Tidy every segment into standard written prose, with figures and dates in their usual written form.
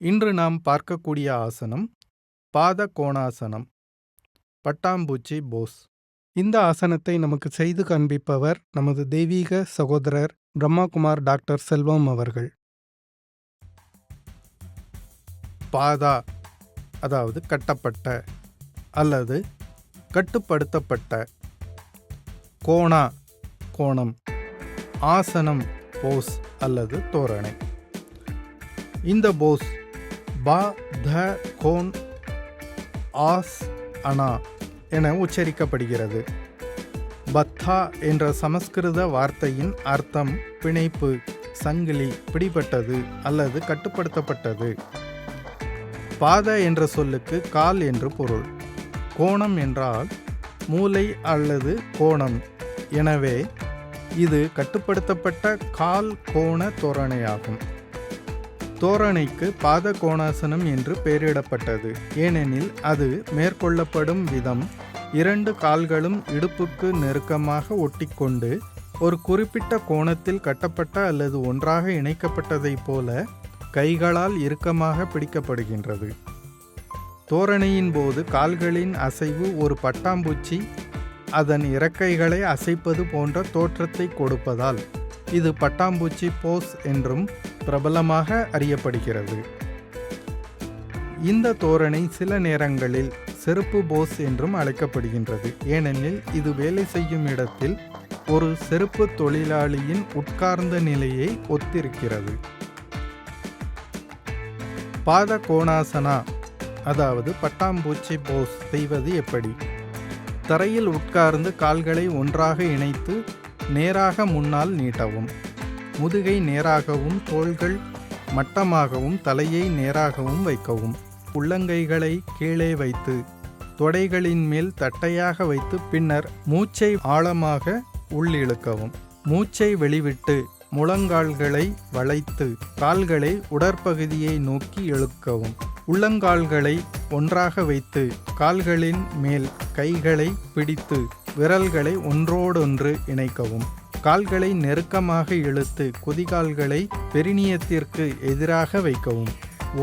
இன்று நாம் பார்க்கக்கூடிய ஆசனம் பாத கோணாசனம், பட்டாம்பூச்சி போஸ். இந்த ஆசனத்தை நமக்கு செய்து காண்பிப்பவர் நமது தெய்வீக சகோதரர் பிரம்மாகுமார் டாக்டர் செல்வம் அவர்கள். பாதா அதாவது கட்டப்பட்ட அல்லது கட்டுப்படுத்தப்பட்ட, கோணா கோணம், ஆசனம் போஸ் அல்லது தோரணை. இந்த போஸ் பா த கோன் ஆஸ் அனா என உச்சரிக்கப்படுகிறது. பத்தா என்ற சமஸ்கிருத வார்த்தையின் அர்த்தம் பிணைப்பு, சங்கிலி, பிடிபட்டது அல்லது கட்டுப்படுத்தப்பட்டது. பாத என்ற சொல்லுக்கு கால் என்று பொருள். கோணம் என்றால் மூலை அல்லது கோணம். எனவே இது கட்டுப்படுத்தப்பட்ட கால் கோண தோரணையாகும். தோரணைக்கு பாத கோணாசனம் என்று பெயரிடப்பட்டது. ஏனெனில் அது மேற்கொள்ளப்படும் விதம் இரண்டு கால்களும் இடுப்புக்கு நெருக்கமாக ஒட்டிக்கொண்டு ஒரு குறிப்பிட்ட கோணத்தில் கட்டப்பட்ட அல்லது ஒன்றாக இணைக்கப்பட்டதைப் போல கைகளால் இறுக்கமாக பிடிக்கப்படுகின்றது. தோரணையின் போது கால்களின் அசைவு ஒரு பட்டாம்பூச்சி அதன் இறக்கைகளை அசைப்பது போன்ற தோற்றத்தை கொடுப்பதால் இது பட்டாம்பூச்சி போஸ் என்றும் பிரபலமாக அறியப்படுகிறது. இந்த தோரணை சில நேரங்களில் செருப்பு போஸ் என்றும் அழைக்கப்படுகின்றது. ஏனெனில் இது வேலை செய்யும் இடத்தில் ஒரு செருப்பு தொழிலாளியின் உட்கார்ந்த நிலையை ஒத்திருக்கிறது. பாத கோணாசனா அதாவது பட்டாம்பூச்சி போஸ் செய்வது எப்படி? தரையில் உட்கார்ந்து கால்களை ஒன்றாக இணைத்து நேராக முன்னால் நீட்டவும். முதுகை நேராகவும், தோள்கள் மட்டமாகவும், தலையை நேராகவும் வைக்கவும். உள்ளங்கைகளை கீழே வைத்து தொடைகளின் மேல் தட்டையாக வைத்து பின்னர் மூச்சை ஆழமாக உள்ளிழுக்கவும். மூச்சை வெளிவிட்டு முழங்கால்களை வளைத்து கால்களை உடற்பகுதியை நோக்கி இழுக்கவும். உள்ளங்கால்களை ஒன்றாக வைத்து கால்களின் மேல் கைகளை பிடித்து விரல்களை ஒன்றோடொன்று இணைக்கவும். கால்களை நெருக்கமாக இழுத்து குதிகால்களை பெரினியத்திற்கு எதிராக வைக்கவும்.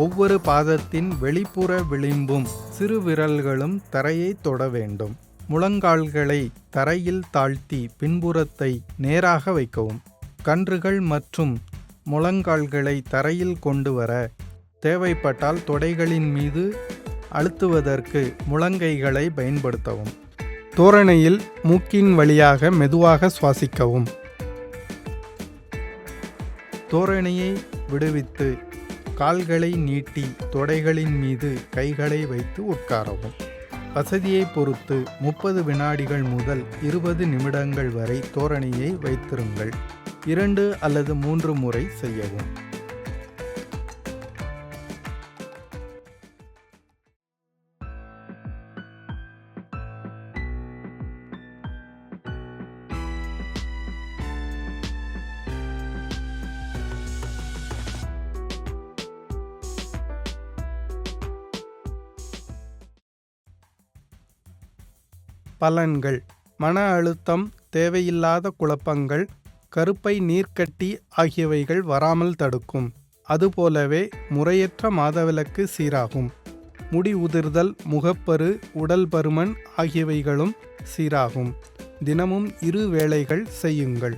ஒவ்வொரு பாதத்தின் வெளிப்புற விளிம்பும் சிறு விரல்களும் தரையை தொட வேண்டும். முழங்கால்களை தரையில் தாழ்த்தி பின்புறத்தை நேராக வைக்கவும். கன்றுகள் மற்றும் முழங்கால்களை தரையில் கொண்டு வர தேவைப்பட்டால் தொடைகளின் மீது அழுத்துவதற்கு முழங்கைகளை பயன்படுத்தவும். தோரணையில் மூக்கின் வழியாக மெதுவாக சுவாசிக்கவும். தோரணையை விடுவித்து கால்களை நீட்டி தொடைகளின் மீது கைகளை வைத்து உட்காரவும். வசதியை பொறுத்து 30 வினாடிகள் முதல் 20 நிமிடங்கள் வரை தோரணையை வைத்திருங்கள். 2 அல்லது 3 முறை செய்யவும். பலன்கள்: மன அழுத்தம், தேவையில்லாத குழப்பங்கள், கருப்பை, நீர்க்கட்டி ஆகியவைகள் வராமல் தடுக்கும். அதுபோலவே முறையற்ற மாதவிலக்கு சீராகும். முடி உதிர்தல், முகப்பரு, உடல் பருமன் ஆகியவைகளும் சீராகும். தினமும் 2 வேளைகள் செய்யுங்கள்.